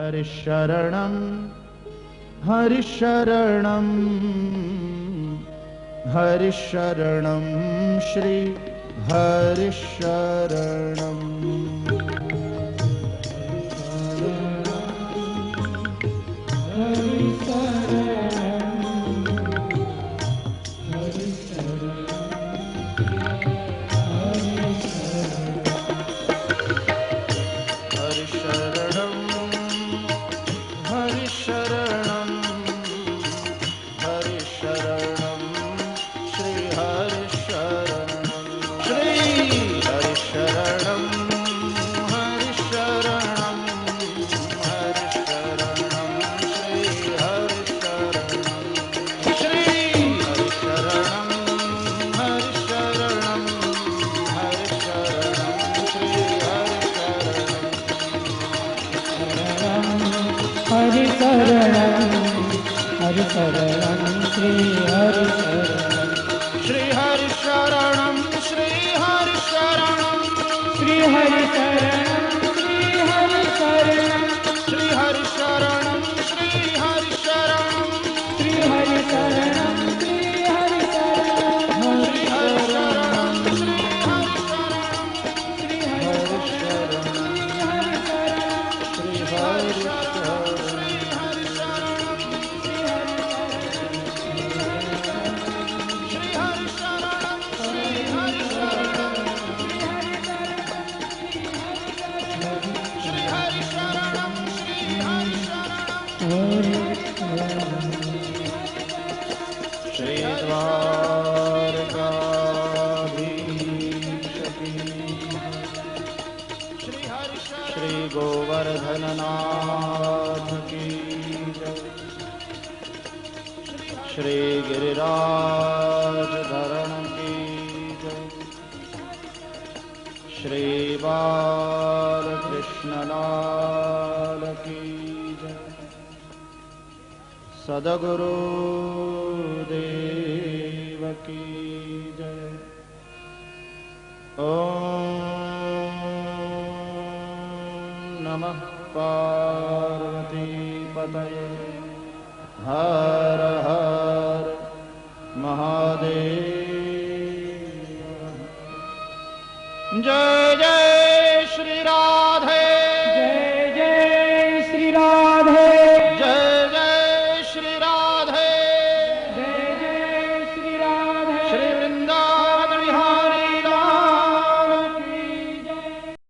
हरिशरणं हरिशरणं हरिशरणं श्री हरिशरणं हरिशरणं श्री हरिशरणं श्री हरिशरणं श्री हरिशरणं श्री हरिशरणं श्री हरिशरणं श्री हरिशरणं श्री हरिशरणं श्री हरिशरणं श्री हरिशरणं श्री हरिशरणं श्री श्री गोवर्धननाथ की जय। श्री गिरिराज धरण की जय। श्री बालकृष्णलाल की जय। सद्गुरु देव की जय। ओम नमः पार्वती पतये हर हर महादेव। जय